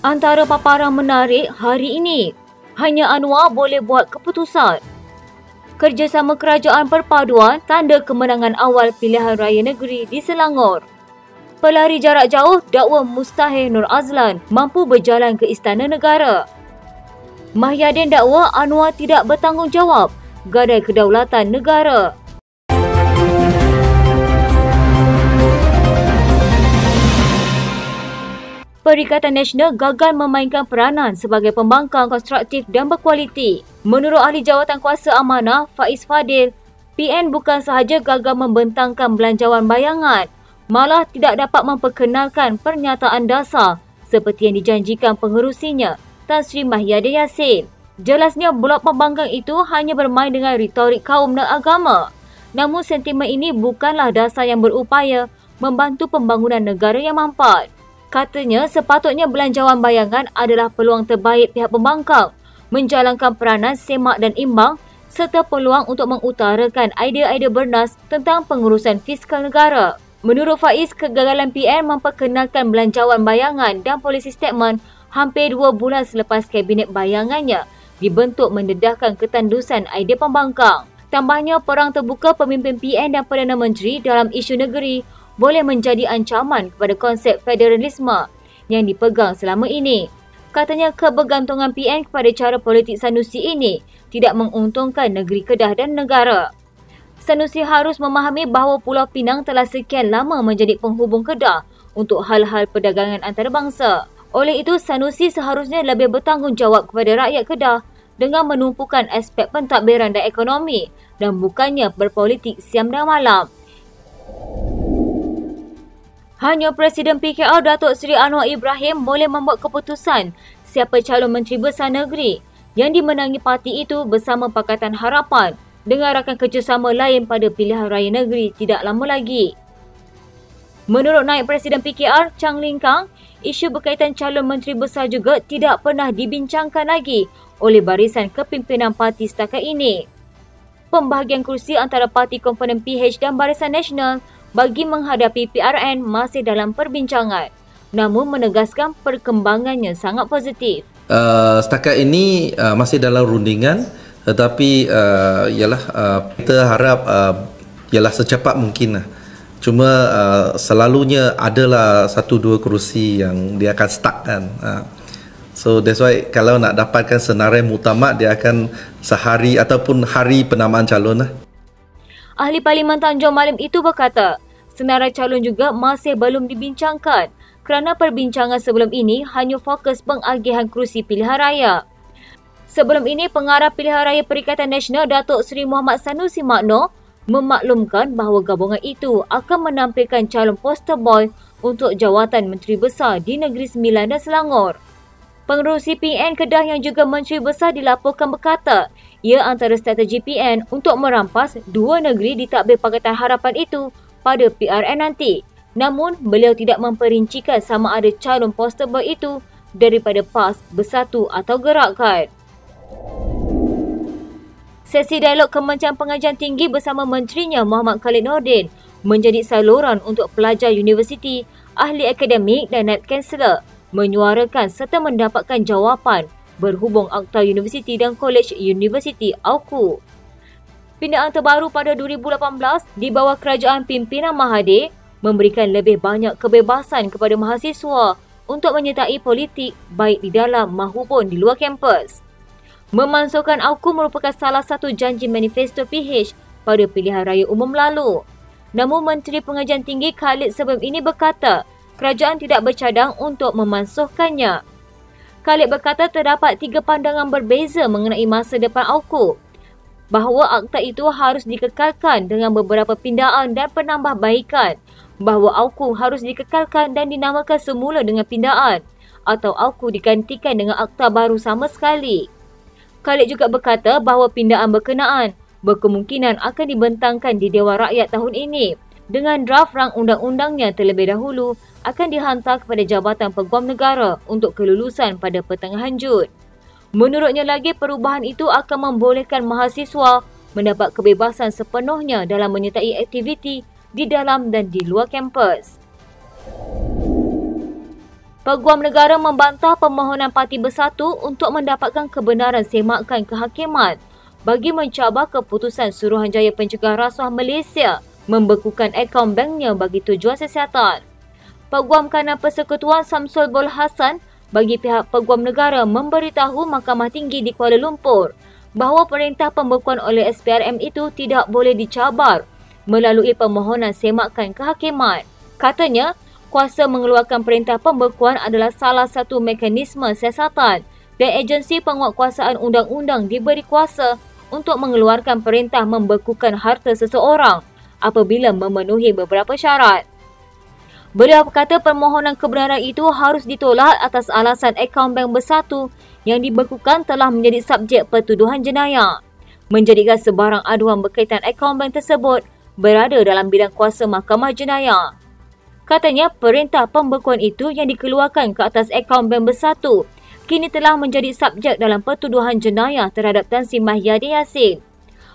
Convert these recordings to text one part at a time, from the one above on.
Antara paparan menarik hari ini, hanya Anwar boleh buat keputusan. Kerjasama kerajaan perpaduan tanda kemenangan awal pilihan raya negeri di Selangor. Pelari jarak jauh dakwa mustahil Nur Azlan mampu berjalan ke Istana Negara. Mahyadin dakwa Anwar tidak bertanggungjawab gadai kedaulatan negara. Perikatan Nasional gagal memainkan peranan sebagai pembangkang konstruktif dan berkualiti. Menurut ahli jawatan kuasa amanah Faiz Fadil, PN bukan sahaja gagal membentangkan belanjawan bayangan, malah tidak dapat memperkenalkan pernyataan dasar seperti yang dijanjikan pengerusinya, Tan Sri Mahyadin Yassin. Jelasnya blok pembangkang itu hanya bermain dengan retorik kaum dan agama. Namun sentimen ini bukanlah dasar yang berupaya membantu pembangunan negara yang mampat. Katanya sepatutnya belanjawan bayangan adalah peluang terbaik pihak pembangkang menjalankan peranan semak dan imbang serta peluang untuk mengutarakan idea-idea bernas tentang pengurusan fiskal negara. Menurut Faiz, kegagalan PN memperkenalkan belanjawan bayangan dan polisi statement hampir 2 bulan selepas kabinet bayangannya dibentuk mendedahkan ketandusan idea pembangkang. Tambahnya, perang terbuka pemimpin PN dan Perdana Menteri dalam isu negeri boleh menjadi ancaman kepada konsep federalisme yang dipegang selama ini. Katanya kebergantungan PN kepada cara politik Sanusi ini tidak menguntungkan negeri Kedah dan negara. Sanusi harus memahami bahawa Pulau Pinang telah sekian lama menjadi penghubung Kedah untuk hal-hal perdagangan antarabangsa. Oleh itu, Sanusi seharusnya lebih bertanggungjawab kepada rakyat Kedah dengan menumpukan aspek pentadbiran dan ekonomi dan bukannya berpolitik siang dan malam. Hanya Presiden PKR Datuk Seri Anwar Ibrahim boleh membuat keputusan siapa calon Menteri Besar Negeri yang dimenangi parti itu bersama Pakatan Harapan dengan rakan kerjasama lain pada pilihan raya negeri tidak lama lagi. Menurut Naib Presiden PKR, Chang Ling Kang, isu berkaitan calon Menteri Besar juga tidak pernah dibincangkan lagi oleh barisan kepimpinan parti setakat ini. Pembahagian kursi antara parti komponen PH dan Barisan Nasional bagi menghadapi PRN masih dalam perbincangan, namun menegaskan perkembangannya sangat positif. Setakat ini masih dalam rundingan, tetapi kita harap ialah secepat mungkin lah. Cuma selalunya adalah 1-2 kerusi yang dia akan stuck kan. So that's why kalau nak dapatkan senarai muktamad, dia akan sehari ataupun hari penamaan calon lah. Ahli Parlimen Tanjung Malim itu berkata, senarai calon juga masih belum dibincangkan kerana perbincangan sebelum ini hanya fokus pengagihan kerusi pilihan raya. Sebelum ini, Pengarah Pilihan Raya Perikatan Nasional Datuk Seri Muhammad Sanusi Magno memaklumkan bahawa gabungan itu akan menampilkan calon poster boy untuk jawatan Menteri Besar di Negeri Sembilan dan Selangor. Pengerusi PN Kedah yang juga Menteri Besar dilaporkan berkata, ia antara strategi PN untuk merampas 2 negeri di takbir Pakatan Harapan itu pada PRN nanti. Namun, beliau tidak memperincikan sama ada calon poster boy itu daripada PAS, Bersatu atau Gerakkan. Sesi dialog Kementerian Pengajian Tinggi bersama Menterinya Muhammad Khalid Nordin menjadi saluran untuk pelajar universiti, ahli akademik dan naib kansellor menyuarakan serta mendapatkan jawapan berhubung Akta Universiti dan Kolej Universiti AUKU. Pindaan terbaru pada 2018 di bawah kerajaan pimpinan Mahathir memberikan lebih banyak kebebasan kepada mahasiswa untuk menyertai politik baik di dalam mahupun di luar kampus. Memansuhkan AUKU merupakan salah satu janji manifesto PH pada pilihan raya umum lalu. Namun Menteri Pengajian Tinggi Khalid sebelum ini berkata, kerajaan tidak bercadang untuk memansuhkannya. Khalid berkata terdapat 3 pandangan berbeza mengenai masa depan AUKU. Bahawa akta itu harus dikekalkan dengan beberapa pindaan dan penambahbaikan. Bahawa AUKU harus dikekalkan dan dinamakan semula dengan pindaan. Atau AUKU digantikan dengan akta baru sama sekali. Khalid juga berkata bahawa pindaan berkenaan berkemungkinan akan dibentangkan di Dewan Rakyat tahun ini. Dengan draft rang undang-undangnya terlebih dahulu akan dihantar kepada Jabatan Peguam Negara untuk kelulusan pada pertengahan Jun. Menurutnya lagi, perubahan itu akan membolehkan mahasiswa mendapat kebebasan sepenuhnya dalam menyertai aktiviti di dalam dan di luar kampus. Peguam negara membantah permohonan Parti Bersatu untuk mendapatkan kebenaran semakan kehakiman bagi mencabar keputusan Suruhanjaya Pencegah Rasuah Malaysia membekukan akaun banknya bagi tujuan kesihatan. Peguam Kanan Persekutuan Samsul Bol Hassan bagi pihak Peguam Negara memberitahu Mahkamah Tinggi di Kuala Lumpur bahawa perintah pembekuan oleh SPRM itu tidak boleh dicabar melalui permohonan semakan kehakiman. Katanya, kuasa mengeluarkan perintah pembekuan adalah salah satu mekanisme siasatan dan agensi penguatkuasaan undang-undang diberi kuasa untuk mengeluarkan perintah membekukan harta seseorang apabila memenuhi beberapa syarat. Beliau berkata permohonan kebenaran itu harus ditolak atas alasan akaun bank Bersatu yang dibekukan telah menjadi subjek pertuduhan jenayah, menjadikan sebarang aduan berkaitan akaun bank tersebut berada dalam bidang kuasa Mahkamah Jenayah. Katanya perintah pembekuan itu yang dikeluarkan ke atas akaun bank Bersatu kini telah menjadi subjek dalam pertuduhan jenayah terhadap Tan Sri Mahyadin Yassin.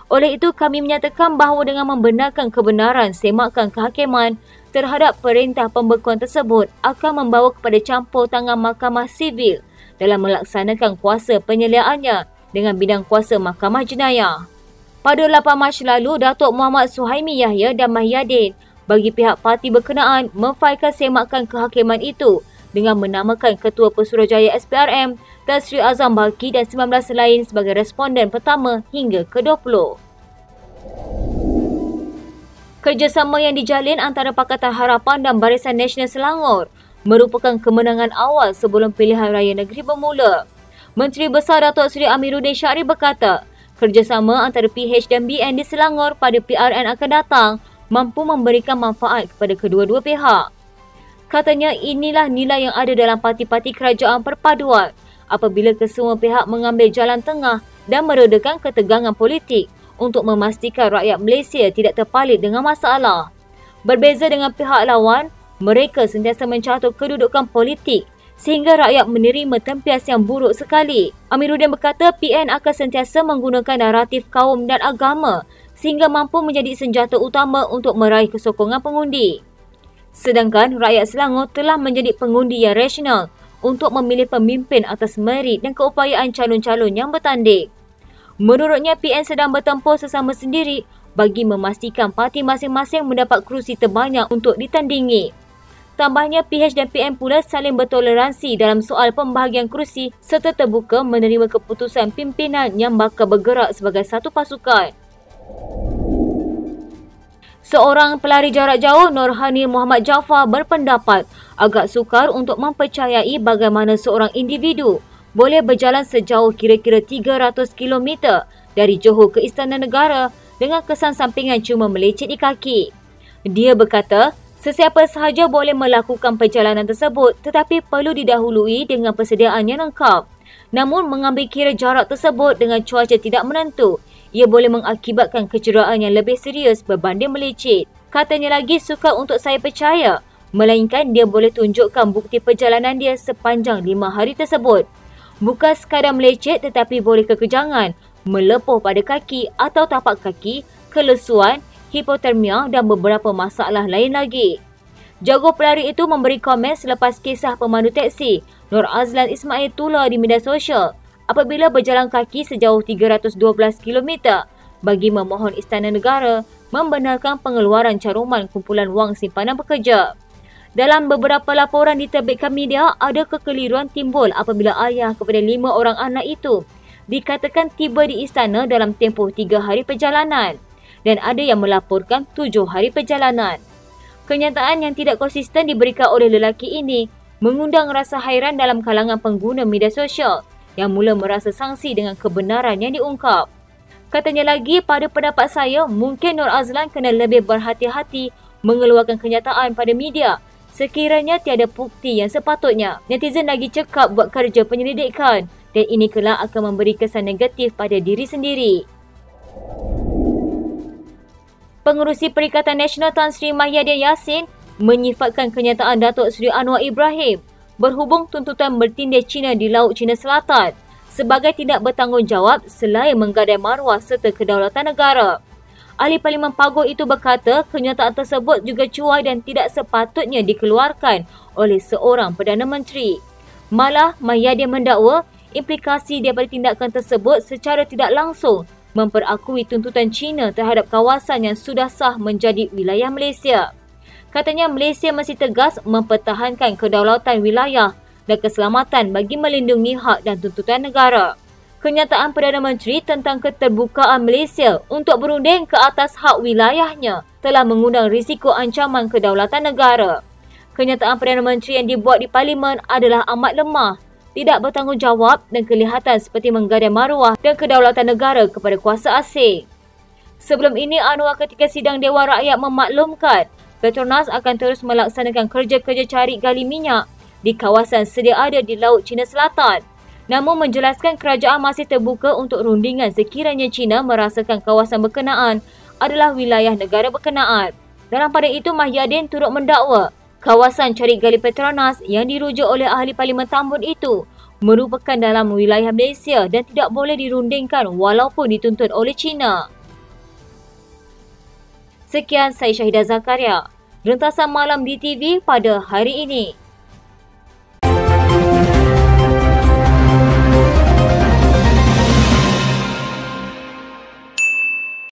Oleh itu, kami menyatakan bahawa dengan membenarkan kebenaran semakan kehakiman terhadap perintah pembekuan tersebut akan membawa kepada campur tangan Mahkamah Sivil dalam melaksanakan kuasa penyeliaannya dengan bidang kuasa Mahkamah Jenayah. Pada 8 Mac lalu, Datuk Muhammad Suhaimi Yahya dan Mahyadin bagi pihak parti berkenaan memfailkan semakan kehakiman itu dengan menamakan Ketua Pesuruhjaya SPRM Tan Sri Azam Balki dan 19 lain sebagai responden pertama hingga ke-20. Kerjasama yang dijalin antara Pakatan Harapan dan Barisan Nasional Selangor merupakan kemenangan awal sebelum pilihan raya negeri bermula. Menteri Besar Datuk Seri Amiruddin Syarif berkata, kerjasama antara PH dan BN di Selangor pada PRN akan datang mampu memberikan manfaat kepada kedua-dua pihak. Katanya inilah nilai yang ada dalam parti-parti kerajaan perpaduan apabila kesemua pihak mengambil jalan tengah dan meredakan ketegangan politik untuk memastikan rakyat Malaysia tidak terpalit dengan masalah. Berbeza dengan pihak lawan, mereka sentiasa mencatur kedudukan politik sehingga rakyat menerima tempias yang buruk sekali. Amiruddin berkata PN akan sentiasa menggunakan naratif kaum dan agama sehingga mampu menjadi senjata utama untuk meraih kesokongan pengundi. Sedangkan rakyat Selangor telah menjadi pengundi yang rasional untuk memilih pemimpin atas merit dan keupayaan calon-calon yang bertanding. Menurutnya, PN sedang bertempur sesama sendiri bagi memastikan parti masing-masing mendapat kerusi terbanyak untuk ditandingi. Tambahnya, PH dan PN pula saling bertoleransi dalam soal pembahagian kerusi serta terbuka menerima keputusan pimpinan yang bakal bergerak sebagai satu pasukan. Seorang pelari jarak jauh, Nurhani Muhammad Jaafar, berpendapat agak sukar untuk mempercayai bagaimana seorang individu boleh berjalan sejauh kira-kira 300 km dari Johor ke Istana Negara dengan kesan sampingan cuma melecet di kaki. Dia berkata, sesiapa sahaja boleh melakukan perjalanan tersebut tetapi perlu didahului dengan persediaan yang lengkap. Namun mengambil kira jarak tersebut dengan cuaca tidak menentu, ia boleh mengakibatkan kecederaan yang lebih serius berbanding melecet. Katanya lagi, sukar untuk saya percaya, melainkan dia boleh tunjukkan bukti perjalanan dia sepanjang 5 hari tersebut. Bukan sekadar melecet tetapi boleh kekejangan, melepuh pada kaki atau tapak kaki, kelesuan, hipotermia dan beberapa masalah lain lagi. Jago pelari itu memberi komen selepas kisah pemandu teksi Nur Azlan Ismail Tula di media sosial apabila berjalan kaki sejauh 312 km bagi memohon Istana Negara membenarkan pengeluaran caruman kumpulan wang simpanan pekerja. Dalam beberapa laporan diterbitkan media, ada kekeliruan timbul apabila ayah kepada 5 orang anak itu dikatakan tiba di istana dalam tempoh 3 hari perjalanan dan ada yang melaporkan 7 hari perjalanan. Kenyataan yang tidak konsisten diberikan oleh lelaki ini mengundang rasa hairan dalam kalangan pengguna media sosial yang mula merasa sangsi dengan kebenaran yang diungkap. Katanya lagi, pada pendapat saya, mungkin Nur Azlan kena lebih berhati-hati mengeluarkan kenyataan pada media sekiranya tiada bukti yang sepatutnya. Netizen lagi cekap buat kerja penyelidikan dan ini kelak akan memberi kesan negatif pada diri sendiri. Pengerusi Perikatan Nasional Tan Sri Mahyadin Yassin menyifatkan kenyataan Datuk Seri Anwar Ibrahim berhubung tuntutan bertindih China di Laut China Selatan sebagai tidak bertanggungjawab selain menggadai maruah serta kedaulatan negara. Ahli Parlimen Paguh itu berkata kenyataan tersebut juga cuai dan tidak sepatutnya dikeluarkan oleh seorang Perdana Menteri. Malah, Mahyadin mendakwa implikasi daripada tindakan tersebut secara tidak langsung memperakui tuntutan China terhadap kawasan yang sudah sah menjadi wilayah Malaysia. Katanya Malaysia masih tegas mempertahankan kedaulatan wilayah dan keselamatan bagi melindungi hak dan tuntutan negara. Kenyataan Perdana Menteri tentang keterbukaan Malaysia untuk berunding ke atas hak wilayahnya telah mengundang risiko ancaman kedaulatan negara. Kenyataan Perdana Menteri yang dibuat di Parlimen adalah amat lemah, tidak bertanggungjawab dan kelihatan seperti menggadai maruah dan kedaulatan negara kepada kuasa asing. Sebelum ini, Anwar ketika sidang Dewan Rakyat memaklumkan Petronas akan terus melaksanakan kerja-kerja cari gali minyak di kawasan sedia ada di Laut Cina Selatan. Namun menjelaskan kerajaan masih terbuka untuk rundingan sekiranya China merasakan kawasan berkenaan adalah wilayah negara berkenaan. Dalam pada itu, Mahyadin turut mendakwa kawasan cari gali Petronas yang dirujuk oleh ahli Parlimen Tambun itu merupakan dalam wilayah Malaysia dan tidak boleh dirundingkan walaupun dituntut oleh China. Sekian, saya Syahidah Zakaria. Rentasan malam di TV pada hari ini.